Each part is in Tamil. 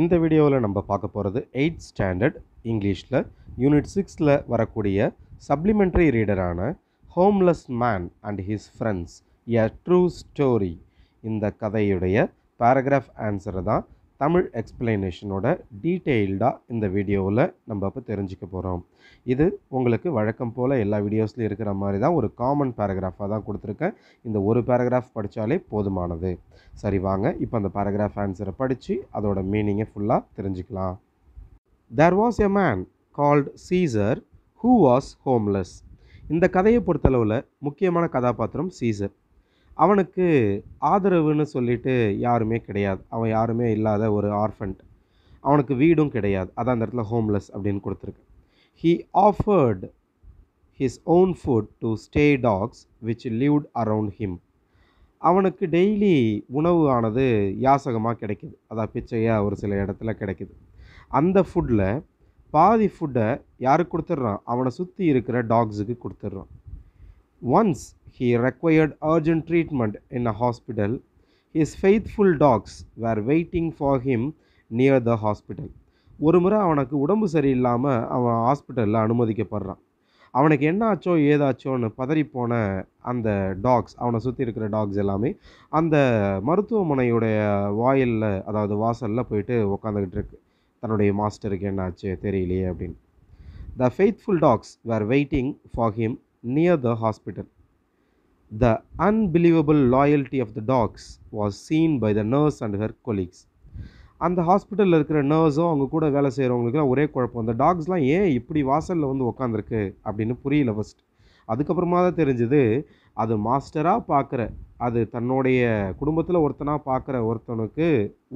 இந்த வீடியோவில் நம்ம பார்க்க போகிறது 8th ஸ்டாண்டர்ட் இங்கிலீஷில் யூனிட் 6ல் வரக்கூடிய சப்ளிமெண்ட்ரி ரீடரான homeless man and his friends a true story. இந்த கதையுடைய பேராகிராஃப் ஆன்சரை தான் தமிழ் எக்ஸ்பிளனேஷனோட டீட்டெயில்டாக இந்த வீடியோவில் நம்ம இப்போ தெரிஞ்சுக்க போகிறோம். இது உங்களுக்கு வழக்கம் போல் எல்லா வீடியோஸ்லையும் இருக்கிற மாதிரி தான் ஒரு காமன் பேராகிராஃபாக தான் கொடுத்துருக்கேன். இந்த ஒரு பேராகிராஃப் படித்தாலே போதுமானது. சரி, வாங்க இப்போ அந்த பேராகிராஃப் ஆன்சரை படித்து அதோட மீனிங்கை ஃபுல்லாக தெரிஞ்சுக்கலாம். There was a man called Caesar who was homeless. இந்த கதையை பொறுத்தளவில் முக்கியமான கதாபாத்திரம் சீசர். அவனுக்கு ஆதரவுன்னு சொல்லிட்டு யாருமே கிடையாது. அவன் யாருமே இல்லாத ஒரு ஆர்ஃபண்ட். அவனுக்கு வீடும் கிடையாது. அதான் அந்த இடத்துல ஹோம்லெஸ் அப்படின்னு கொடுத்துருக்கு. He offered his own food to stray dogs which lived around him. அவனுக்கு டெய்லி உணவு ஆனது யாசகமாக கிடைக்குது. அதான் பிச்சையாக ஒரு சில இடத்துல கிடைக்குது. அந்த ஃபுட்டில் பாதி ஃபுட்டை யாருக்கு கொடுத்துட்றான்? அவனை சுற்றி இருக்கிற டாக்ஸுக்கு கொடுத்துட்றான். Once he required urgent treatment in a hospital. His faithful dogs were waiting for him near the hospital. ஒரு முறை அவனுக்கு உடம்பு சரியில்லாமல் அவன் ஹாஸ்பிட்டலில் அனுமதிக்கப்படுறான். அவனுக்கு என்ன ஆச்சோ ஏதாச்சோன்னு பதறிப்போன அந்த டாக்ஸ், அவனை சுற்றி இருக்கிற டாக்ஸ் எல்லாமே அந்த மருத்துவமனையுடைய வாயிலில், அதாவது வாசலில் போயிட்டு உக்காந்துக்கிட்டு இருக்கு. தன்னுடைய மாஸ்டருக்கு என்ன ஆச்சு தெரியலையே அப்படின்னு. The faithful dogs were waiting for him near the hospital. The unbelievable loyalty of the dogs was seen by the nurse and her colleagues. அந்த ஹாஸ்பிட்டலில் இருக்கிற நர்ஸும் அவங்க கூட வேலை செய்கிறவங்களுக்குலாம் ஒரே குழப்பம். அந்த டாக்ஸ்லாம் ஏன் இப்படி வாசலில் வந்து உக்காந்துருக்கு அப்படின்னு புரியல ஃபஸ்ட். அதுக்கப்புறமா தான் தெரிஞ்சுது, அது மாஸ்டராக பார்க்குற, அது தன்னுடைய குடும்பத்தில் ஒருத்தனாக பார்க்குற ஒருத்தனுக்கு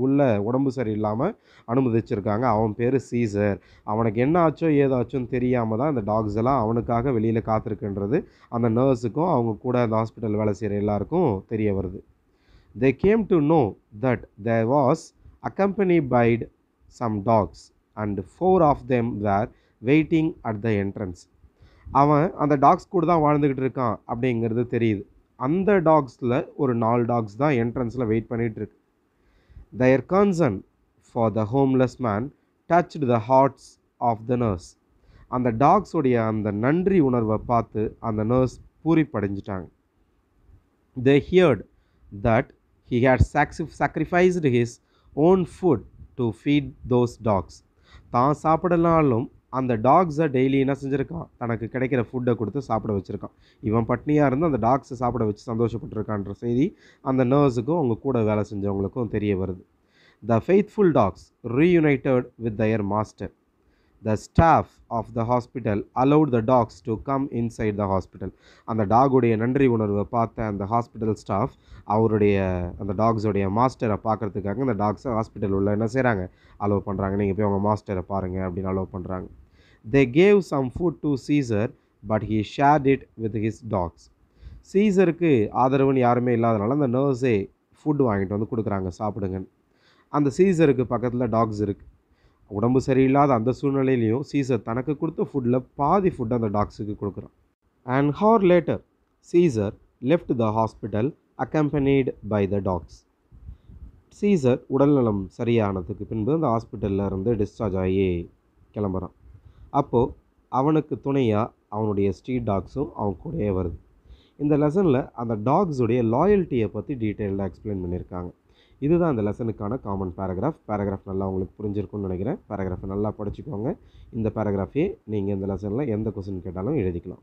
உள்ள உடம்பு சரியில்லாமல் அனுமதிச்சிருக்காங்க. அவன் பேர் சீசர். அவனுக்கு என்ன ஆச்சோ ஏதாச்சோன்னு தெரியாமல் தான் அந்த டாக்ஸ் எல்லாம் அவனுக்காக வெளியில் காத்திருக்குன்றது அந்த நர்ஸுக்கும் அவங்க கூட அந்த ஹாஸ்பிட்டல் வேலை செய்கிற எல்லாருக்கும் தெரிய வருது. They came to know that there was accompanied by some dogs and 4 of them were waiting at the entrance. அவன் அந்த டாக்ஸ் கூட தான் வாழ்ந்துக்கிட்டு இருக்கான் அப்படிங்கிறது தெரியுது. அந்த டாக்ஸில் ஒரு 4 டாக்ஸ் தான் என்ட்ரன்ஸில் வெயிட் பண்ணிகிட்டு இருக்கு. Their concern for the homeless man touched the hearts of the nurse. அந்த டாக்ஸுடைய அந்த நன்றி உணர்வை பார்த்து அந்த nurse பூரிப்படைஞ்சிட்டாங்க. They heard that he had sacrificed his own food to feed those dogs. தான் சாப்பிடலாலும் அந்த டாக்ஸை டெய்லி என்ன செஞ்சுருக்கான்? தனக்கு கிடைக்கிற ஃபுட்டை கொடுத்து சாப்பிட வச்சுருக்கான். இவன் பட்னியாக இருந்து அந்த டாக்ஸை சாப்பிட வச்சு சந்தோஷப்பட்டிருக்கான்ற செய்தி அந்த நர்ஸுக்கும் அவங்க கூட வேலை செஞ்சவங்களுக்கும் தெரிய வருது. The faithful dogs reunited with their master. The staff of the hospital allowed the dogs to come inside the hospital. அந்த டாகுடைய நன்றி உணர்வை பார்த்த அந்த ஹாஸ்பிட்டல் ஸ்டாஃப் அவருடைய அந்த டாக்ஸோடைய மாஸ்டரை பார்க்குறதுக்காக அந்த டாக்ஸை ஹாஸ்பிட்டல் உள்ள என்ன செய்கிறாங்க? அலோவ் பண்ணுறாங்க. நீங்கள் போய் அவங்க மாஸ்டரை பாருங்கள் அப்படின்னு அலோவ் பண்ணுறாங்க. They gave some food to Caesar but he shared it with his dogs. சீசருக்கு ஆதரவுன்னு யாருமே இல்லாதனால அந்த நர்ஸே ஃபுட் வாங்கிட்டு வந்து கொடுக்குறாங்க, சாப்பிடுங்கன்னு. அந்த சீசருக்கு பக்கத்தில் டாக்ஸ் இருக்குது. உடம்பு சரியில்லாத அந்த சூழ்நிலையிலையும் சீசர் தனக்கு கொடுத்த ஃபுட்டில் பாதி ஃபுட் அந்த டாக்ஸுக்கு கொடுக்குறான். An hour later, Caesar left the hospital accompanied by the dogs. Caesar உடல்நலம் சரியானதுக்கு பின்பு அந்த ஹாஸ்பிட்டலில் இருந்து டிஸ்சார்ஜ் ஆகி கிளம்புறான். அப்போது அவனுக்கு துணையாக அவனுடைய ஸ்ட்ரீட் டாக்ஸும் அவன் கூடயே வருது. இந்த லெசனில் அந்த டாக்ஸுடைய லாயல்ட்டியை பற்றி டீட்டெயில்டாக எக்ஸ்பிளைன் பண்ணியிருக்காங்க. இதுதான் அந்த லெசனுக்கான காமன் பேராகிராஃப். பேராகிராஃப் நல்லா உங்களுக்கு புரிஞ்சிருக்கும்னு நினைக்கிறேன். பேராகிராஃபை நல்லா படிச்சுக்கோங்க. இந்த பேராகிராஃபே நீங்கள் இந்த லெசனில் எந்த கொஸ்டின் கேட்டாலும் எழுதிக்கலாம்.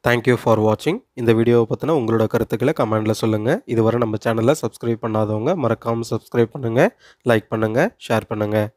தேங்க்யூ ஃபார் வாட்சிங். இந்த வீடியோவை பற்றின உங்களோட கருத்துக்களை கமெண்டில் சொல்லுங்கள். இதுவரை நம்ம சேனலை சப்ஸ்கிரைப் பண்ணாதவங்க மறக்காமல் சப்ஸ்கிரைப் பண்ணுங்கள், லைக் பண்ணுங்கள், ஷேர் பண்ணுங்கள்.